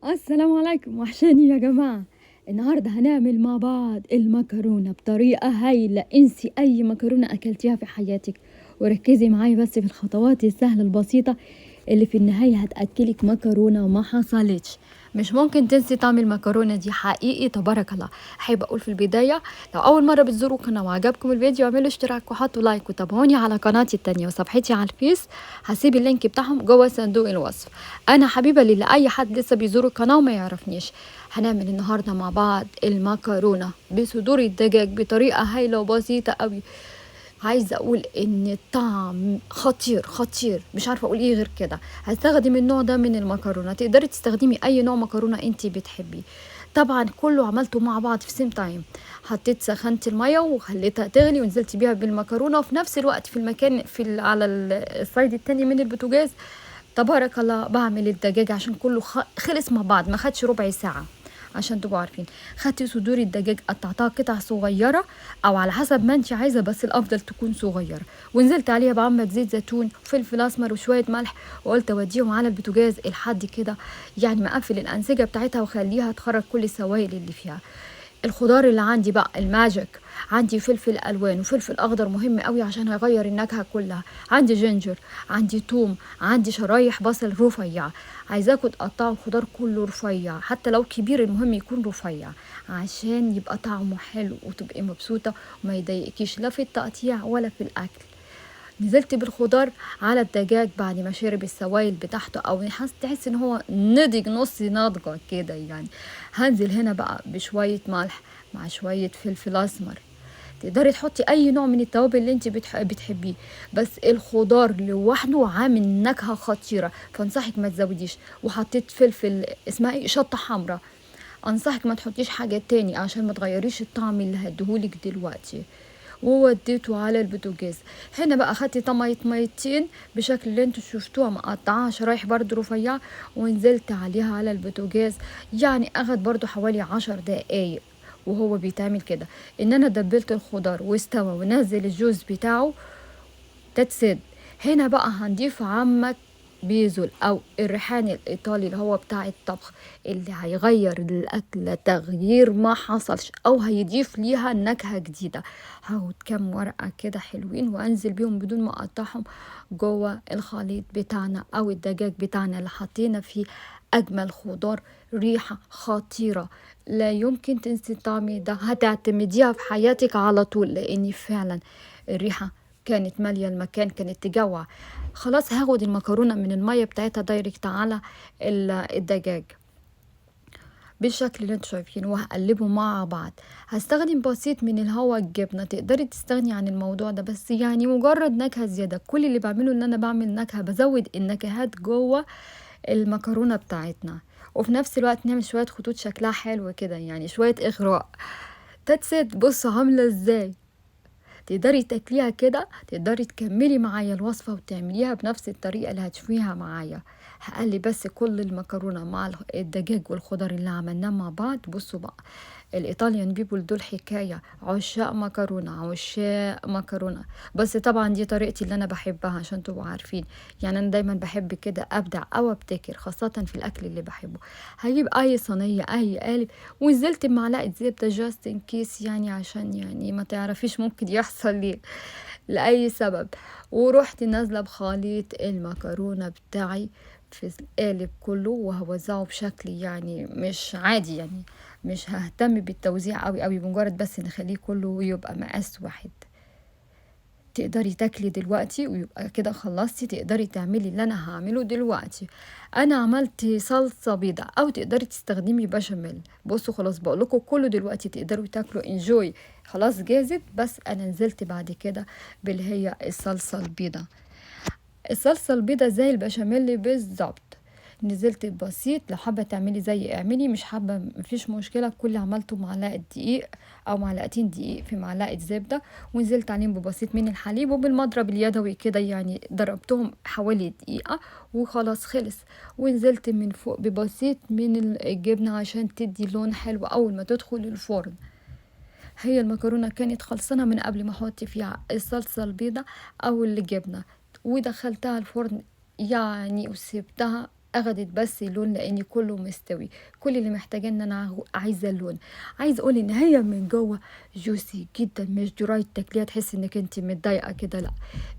السلام عليكم، وحشاني يا جماعة. النهاردة هنعمل مع بعض المكرونة بطريقة هايلة. انسي اي مكرونة اكلتيها في حياتك وركزي معايا بس في الخطوات السهلة البسيطة اللي في النهاية هتأكلك مكرونة وما حصلتش. مش ممكن تنسي طعم المكرونة دي حقيقي. تبارك الله. احب اقول في البداية، لو اول مرة بتزوروا القناة وعجبكم الفيديو اعملوا اشتراك وحطوا لايك وتابعوني على قناتي التانية وصفحتي على الفيس. هسيب اللينك بتاعهم جوه صندوق الوصف. انا حبيبه لاي حد لسه بيزور القناه وما يعرفنيش. هنعمل النهارده مع بعض المكرونه بصدور الدجاج بطريقه هايله وبسيطه قوي. عايزه اقول ان الطعم خطير خطير، مش عارفه اقول ايه غير كده. هستخدم النوع ده من المكرونه، تقدري تستخدمي اي نوع مكرونه انت بتحبيه. طبعا كله عملته مع بعض في سيم تايم. حطيت سخنت الميه وخليتها تغلي ونزلت بيها بالمكرونه، وفي نفس الوقت في المكان على السايد التاني من البوتاجاز. تبارك الله بعمل الدجاج عشان كله خلص مع بعض، ما خدش ربع ساعة. عشان تبقوا عارفين، خدت صدور الدجاج قطعتها قطع صغيرة او على حسب ما انت عايزة، بس الافضل تكون صغيرة. ونزلت عليها بعمة زيت زيتون وفلفل اسمر وشوية ملح، وقلت اوديهم على البوتاجاز لحد كده يعني مقفل الانسجة بتاعتها وخليها تخرج كل السوائل اللي فيها. الخضار اللي عندي بقى الماجيك، عندي فلفل الوان وفلفل اخضر مهم قوي عشان هيغير النكهه كلها. عندي جينجر، عندي توم، عندي شرايح بصل رفيع. عايزاكم تقطعوا الخضار كله رفيع، حتى لو كبير المهم يكون رفيع عشان يبقى طعمه حلو وتبقي مبسوطه وما يضايقكيش لا في التقطيع ولا في الاكل. نزلت بالخضار على الدجاج بعد ما شرب السوائل بتاعته، او تحس ان هو نضج نص نضجه كده يعني. هنزل هنا بقى بشويه ملح مع شويه فلفل اسمر. تقدري تحطي اي نوع من التوابل اللي انت بتحبيه، بس الخضار لوحده عامل نكهه خطيره، فانصحك ما تزوديش. وحطيت فلفل اسمها ايه، شطه حمراء. انصحك ما تحطيش حاجه تاني عشان ما تغيريش الطعم اللي هديهولك دلوقتي. ووديته على البوتاجاز. هنا بقى اخدت ميتين بشكل اللي انتوا شفتوها مقطعاها شرايح برضو رفيعه، ونزلت عليها على البوتاجاز. يعني اخد برضو حوالي 10 دقايق وهو بيتعمل كده، ان انا دبلت الخضار واستوى ونزل الجوز بتاعه. تتسد. هنا بقى هنضيف عمك بيزل او الريحان الايطالي اللي هو بتاع الطبخ، اللي هيغير الاكله تغيير ما حصلش او هيضيف ليها نكهه جديده. هاخد كام ورقه كده حلوين وانزل بيهم بدون ما اقطعهم جوه الخليط بتاعنا او الدجاج بتاعنا اللي حطينا فيه اجمل خضار. ريحه خطيره، لا يمكن تنسي الطعم ده، هتعتمديها في حياتك على طول لاني فعلا الريحه كانت مالية المكان، كانت تجوع. خلاص هاخد المكرونة من المية بتاعتها دايركت على الدجاج بالشكل اللي انتوا شايفينه، وهقلبه مع بعض. هستخدم بسيط من الهوا الجبنة، تقدري تستغني عن الموضوع ده، بس يعني مجرد نكهة زيادة. كل اللي بعمله ان انا بعمل نكهة، بزود النكهات جوه المكرونة بتاعتنا، وفي نفس الوقت نعمل شوية خطوط شكلها حلو كده، يعني شوية اغراء. تتست. بصوا عاملة ازاي. تقدري تاكليها كده، تقدري تكملي معايا الوصفة وتعمليها بنفس الطريقة اللي هتشوفيها معايا. هقلي بس كل المكرونة مع الدجاج والخضار اللي عملناه مع بعض. بصوا بقى، الايطاليان بيبول دول حكاية، عشاق مكرونة عشاق مكرونة. بس طبعا دي طريقتي اللي انا بحبها عشان تبقوا عارفين. يعني انا دايما بحب كده ابدع او ابتكر، خاصة في الاكل اللي بحبه. هجيب اي صينية اي قالب ونزلت بمعلقة زبدة جاست ان كيس، يعني عشان يعني ما تعرفيش ممكن يحصل لي لأي سبب. ورحت نازلة بخليط المكرونة بتاعي في القالب كله، وهوزعه بشكل يعني مش عادي، يعني مش ههتم بالتوزيع قوي قوي، مجرد بس نخليه كله يبقى مقاس واحد. تقدري تاكلي دلوقتي ويبقى كده خلصتي، تقدري تعملي اللي انا هعمله دلوقتي. انا عملت صلصه بيضه او تقدري تستخدمي بشاميل. بصوا خلاص بقولكوا كله دلوقتي تقدروا تاكلوا انجوي، خلاص جازت. بس انا نزلت بعد كده باللي هي الصلصه البيضه. الصلصة البيضة زي البشاميل بالظبط. نزلت بسيط، لو حابة تعملي زي اعملي، مش حابة مفيش مشكلة. كل اللي عملته معلقة دقيق او معلقتين دقيق في معلقة زبدة، ونزلت عليهم ببسيط من الحليب وبالمضرب اليدوي كده، يعني ضربتهم حوالي دقيقة وخلاص خلص. ونزلت من فوق ببسيط من الجبنة عشان تدي لون حلو اول ما تدخل الفرن. هي المكرونة كانت خلصانة من قبل ما احط فيها الصلصة البيضة او الجبنة، ودخلتها الفرن يعني وسبتها اخدت بس لون لاني كله مستوي. كل اللي محتاجاه ان انا عايزه اللون. عايزه اقول ان هي من جوه جوسي جدا، مش دراي تاكليها تحس انك انت متضايقه كده، لا،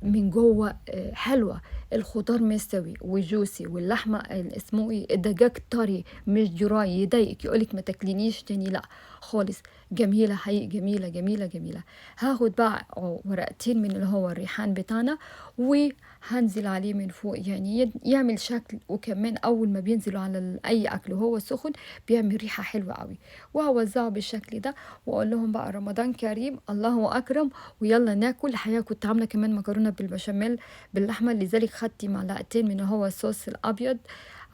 من جوه حلوه. الخضار مستوي وجوسي، واللحمه اسمه ايه، الدجاج طري مش دراي يضايقك يقولك ما تاكلينيش تاني، لا خالص. جميله حقيقي، جميله جميله جميله. هاخد بقى ورقتين من اللي هو الريحان بتاعنا، وهنزل عليه من فوق، يعني يعمل شكل. وكمان اول ما بينزلوا على اي اكل وهو سخن بيعمل ريحه حلوه قوي. وهوزعه بالشكل ده، واقول لهم بقى رمضان كريم، الله اكرم، ويلا ناكل. الحقيقه كنت عامله كمان مكرونه بالبشاميل باللحمه، لذلك خدت معلقتين من هو الصوص الابيض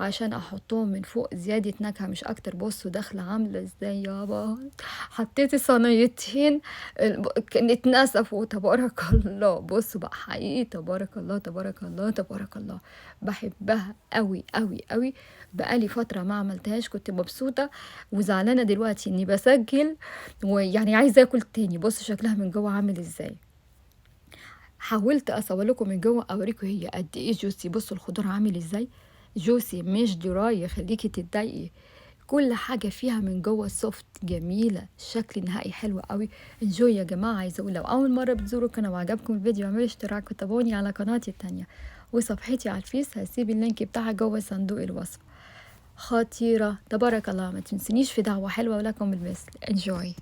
عشان احطهم من فوق زيادة نكهة مش اكتر. بصوا داخلة عاملة ازاي يابا، حطيت صينيتين كانت نسفوا، تبارك الله. بصوا بقى حقيقي تبارك الله تبارك الله تبارك الله. بحبها قوي قوي قوي. بقالي فترة ما عملتهاش، كنت مبسوطة وزعلانة دلوقتي اني بسجل، ويعني عايزة اكل تاني. بصوا شكلها من جوه عامل ازاي. حاولت اصور لكم من جوه اوريكم هي قد ايه جوسي. بصوا الخضار عامل ازاي جوسي، مش دراي يخليكي تتضايقي. كل حاجة فيها من جوه سوفت جميلة، الشكل النهائي حلو قوي. انجوي يا جماعة. عايزة اقول لو اول مرة بتزوروا القناة وعجبكم الفيديو اعملوا اشتراك وتابعوني على قناتي التانية، وصفحتي على الفيس هسيب اللينك بتاعها جوه صندوق الوصف. خطيرة تبارك الله. ما تنسونيش في دعوة حلوة ولكم بالمثل. انجوي.